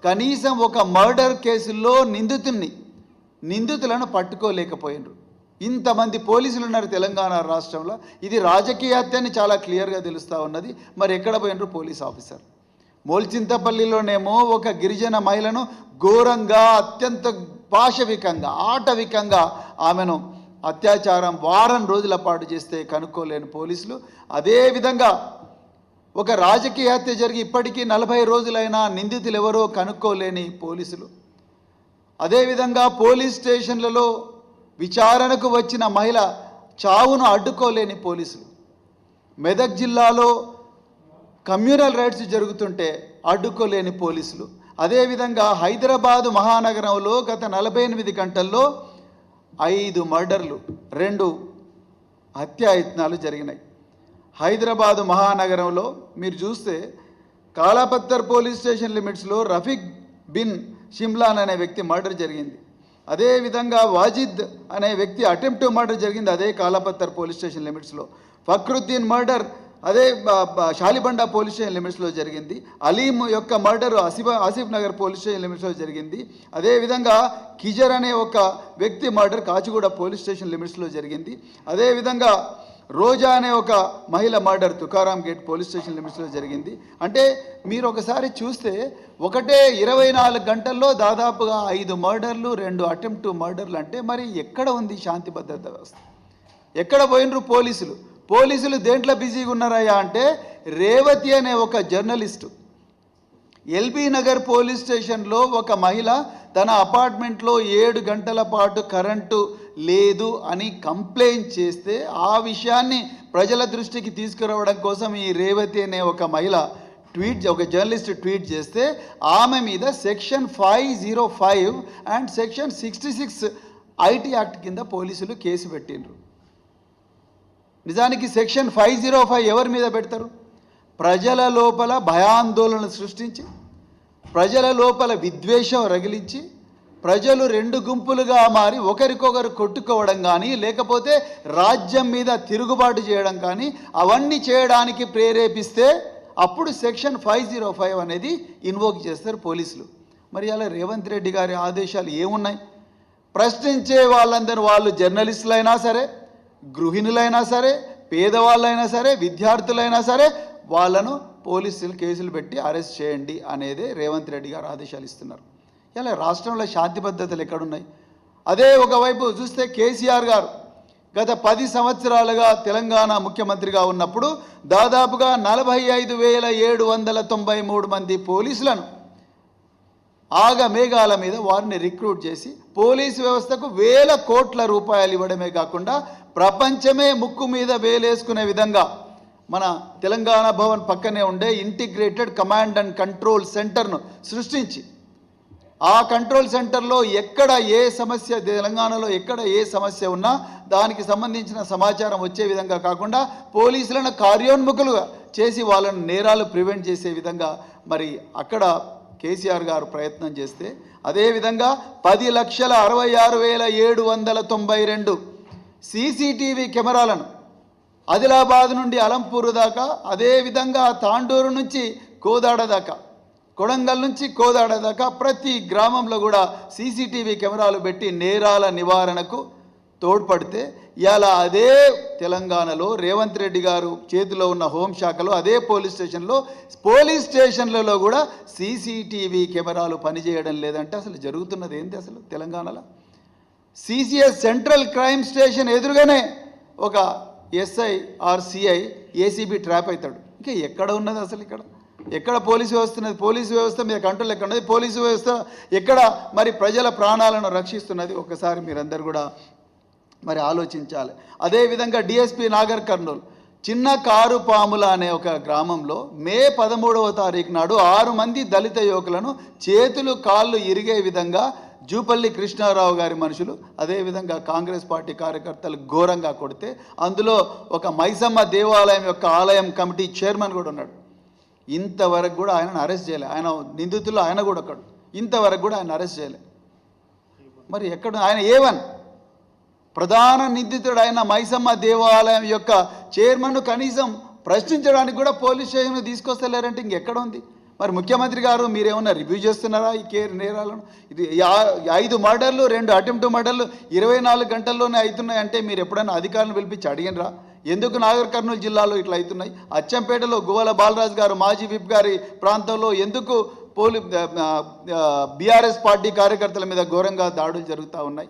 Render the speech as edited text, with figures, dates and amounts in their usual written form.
కనీసం ఒక మర్డర్ కేసుల్లో నిందితులను పట్టుకోలేకపోయినరు. ఇంతమంది పోలీసులు ఉన్నారు తెలంగాణ రాష్ట్రంలో. ఇది రాజకీయ హత్య అని చాలా క్లియర్గా తెలుస్తూ ఉన్నది. మరి ఎక్కడ పోయినరు పోలీస్ ఆఫీసర్? మోల్చింతపల్లిలోనేమో ఒక గిరిజన మహిళను ఘోరంగా, అత్యంత పాశవికంగా, ఆటవికంగా ఆమెను అత్యాచారం వారం రోజుల పాటు చేస్తే కనుక్కోలేని పోలీసులు. అదేవిధంగా ఒక రాజకీయ హత్య జరిగి ఇప్పటికీ 40 రోజులైనా నిందితులు ఎవరో కనుక్కోలేని పోలీసులు. అదేవిధంగా పోలీస్ స్టేషన్లలో విచారణకు వచ్చిన మహిళ చావును అడ్డుకోలేని పోలీసులు. మెదక్ జిల్లాలో కమ్యూనల్ రైట్స్ జరుగుతుంటే అడ్డుకోలేని పోలీసులు. అదేవిధంగా హైదరాబాదు మహానగరంలో గత 48 గంటల్లో 5 మర్డర్లు, 2 హత్యాయత్నాలు జరిగినాయి. హైదరాబాదు మహానగరంలో మీరు చూస్తే కాలాపత్తర్ పోలీస్ స్టేషన్ లిమిట్స్లో రఫీక్ బిన్ షిమ్లాన్ అనే వ్యక్తి మర్డర్ జరిగింది. అదేవిధంగా వాజిద్ అనే వ్యక్తి అటెంప్ట్ మర్డర్ జరిగింది అదే కాలాపత్తర్ పోలీస్ స్టేషన్ లిమిట్స్లో. ఫక్రుద్దీన్ మర్డర్ అదే షాలిబండ పోలీస్ స్టేషన్ లిమిట్స్లో జరిగింది. అలీం యొక్క murder Asif Nagar police station లిమిట్స్లో జరిగింది. అదేవిధంగా కిజర్ అనే ఒక వ్యక్తి మర్డర్ కాచిగూడ పోలీస్ స్టేషన్ లిమిట్స్లో జరిగింది. అదేవిధంగా రోజా అనే ఒక మహిళ murder Tukaram Gate police station లిమిట్స్లో జరిగింది. అంటే మీరు ఒకసారి చూస్తే ఒకటే 24 గంటల్లో దాదాపుగా 5 మర్డర్లు, 2 అటెంప్ట్ మర్డర్లు. అంటే మరి ఎక్కడ ఉంది శాంతి భద్రత వ్యవస్థ? ఎక్కడ పోయినరు పోలీసులు? పోలీసులు దేంట్లో బిజీగా ఉన్నారయ్యా అంటే, రేవతి అనే ఒక జర్నలిస్టు ఎల్బీ నగర్ పోలీస్ స్టేషన్లో ఒక మహిళ తన అపార్ట్మెంట్లో 7 గంటల పాటు కరెంటు లేదు అని కంప్లైంట్ చేస్తే ఆ విషయాన్ని ప్రజల దృష్టికి తీసుకురావడం కోసం ఈ రేవతి అనే ఒక మహిళ ఒక జర్నలిస్ట్ ట్వీట్ చేస్తే ఆమె మీద section 505 and section 66 IT act కింద పోలీసులు కేసు పెట్టిండ్రు. నిజానికి సెక్షన్ 505 ఎవరి మీద పెడతారు? ప్రజల లోపల భయాందోళనలు సృష్టించి, ప్రజల లోపల విద్వేషం రగిలించి, ప్రజలు 2 గుంపులుగా మారి ఒకరికొకరు కొట్టుకోవడం కానీ, లేకపోతే రాజ్యం మీద తిరుగుబాటు చేయడం కానీ, అవన్నీ చేయడానికి ప్రేరేపిస్తే అప్పుడు సెక్షన్ 505 అనేది ఇన్వోక్ చేస్తారు పోలీసులు. మరి అలా రేవంత్ రెడ్డి గారి ఆదేశాలు ఏమున్నాయి? ప్రశ్నించే వాళ్ళందరూ, వాళ్ళు జర్నలిస్టులైనా సరే, గృహిణులైనా సరే, పేదవాళ్ళైనా సరే, విద్యార్థులైనా సరే, వాళ్ళను పోలీసులు కేసులు పెట్టి అరెస్ట్ చేయండి అనేదే రేవంత్ రెడ్డి గారు ఆదేశాలు ఇస్తున్నారు. ఇలా రాష్ట్రంలో శాంతి భద్రతలు ఎక్కడున్నాయి? అదే ఒకవైపు చూస్తే కేసీఆర్ గారు గత 10 సంవత్సరాలుగా తెలంగాణ ముఖ్యమంత్రిగా ఉన్నప్పుడు దాదాపుగా 45,793 మంది పోలీసులను ఆగమేఘాల మీద వారిని రిక్రూట్ చేసి పోలీసు వ్యవస్థకు వేల కోట్ల రూపాయలు ఇవ్వడమే కాకుండా ప్రపంచమే ముక్కు మీద వేలేసుకునే విధంగా మన తెలంగాణ భవన్ పక్కనే ఉండే ఇంటిగ్రేటెడ్ కమాండ్ అండ్ కంట్రోల్ సెంటర్ను సృష్టించి ఆ కంట్రోల్ సెంటర్లో ఎక్కడ ఏ సమస్య, తెలంగాణలో ఎక్కడ ఏ సమస్య ఉన్నా దానికి సంబంధించిన సమాచారం వచ్చే విధంగా కాకుండా పోలీసులను కార్యోన్ముఖులుగా చేసి వాళ్ళని నేరాలు ప్రివెంట్ చేసే విధంగా మరి అక్కడ కేసీఆర్ గారు ప్రయత్నం చేస్తే, అదేవిధంగా 10,66,792 సీసీటీవీ కెమెరాలను ఆదిలాబాద్ నుండి అలంపూర్ దాకా, అదేవిధంగా తాండూరు నుంచి కోదాడ దాకా, కొడంగల్ నుంచి కోదాడ దాకా ప్రతి గ్రామంలో కూడా సీసీటీవీ కెమెరాలు పెట్టి నేరాల నివారణకు తోడ్పడితే, ఇలా అదే తెలంగాణలో రేవంత్ రెడ్డి గారు చేతిలో ఉన్న హోంశాఖలో అదే పోలీస్ స్టేషన్లలో కూడా సీసీటీవీ కెమెరాలు పనిచేయడం లేదంటే అసలు జరుగుతున్నది ఏంటి అసలు తెలంగాణలో? సిసిఎస్ సెంట్రల్ క్రైమ్ స్టేషన్ ఎదురుగానే ఒక SI or CI ACB trap అవుతాడు. ఇంకా ఎక్కడ ఉన్నది అసలు? ఎక్కడ పోలీసు వ్యవస్థ ఉన్నది? పోలీసు వ్యవస్థ మీద కంట్రోల్ ఎక్కడ ఉన్నది? పోలీసు వ్యవస్థ ఎక్కడ మరి ప్రజల ప్రాణాలను రక్షిస్తున్నది? ఒకసారి మీరందరూ కూడా మరి ఆలోచించాలి. అదేవిధంగా డిఎస్పీ నాగర్ కర్నూల్ చిన్న కారుపాముల అనే ఒక గ్రామంలో మే 13వ తారీఖు నాడు 6 మంది దళిత యువకులను చేతులు కాళ్ళు ఇరిగే విధంగా జూపల్లి కృష్ణారావు గారి మనుషులు, అదేవిధంగా కాంగ్రెస్ పార్టీ కార్యకర్తలు ఘోరంగా కొడితే అందులో ఒక మైసమ్మ దేవాలయం యొక్క ఆలయం కమిటీ చైర్మన్ కూడా ఉన్నాడు. ఇంతవరకు కూడా ఆయనను అరెస్ట్ చేయలే. ఆయన నిందితులు ఆయన కూడా ఒకడు. ఇంతవరకు కూడా ఆయన అరెస్ట్ చేయలే. మరి ఎక్కడ ఆయన A1 ప్రధాన నిందితుడు అయిన మైసమ్మ దేవాలయం యొక్క చైర్మన్ను కనీసం ప్రశ్నించడానికి కూడా పోలీస్ స్టేషన్కు తీసుకొస్తలేరంటే ఇంకెక్కడ ఉంది? మరి ముఖ్యమంత్రి గారు మీరేమన్నా రివ్యూ చేస్తున్నారా ఈ నేరాలను? ఇది 5 మర్డర్లు 2 అటెంప్ట్ మర్డర్లు 24 గంటల్లోనే అవుతున్నాయి అంటే మీరు ఎప్పుడైనా అధికారులను పిలిపించి అడిగినరా? ఎందుకు నాగర్ కర్నూలు జిల్లాలో ఇట్లా అవుతున్నాయి? అచ్చంపేటలో గువ్వల బాలరాజు గారు మాజీ విప్ గారి ప్రాంతంలో ఎందుకు బీఆర్ఎస్ పార్టీ కార్యకర్తల మీద ఘోరంగా దాడులు జరుగుతూ ఉన్నాయి?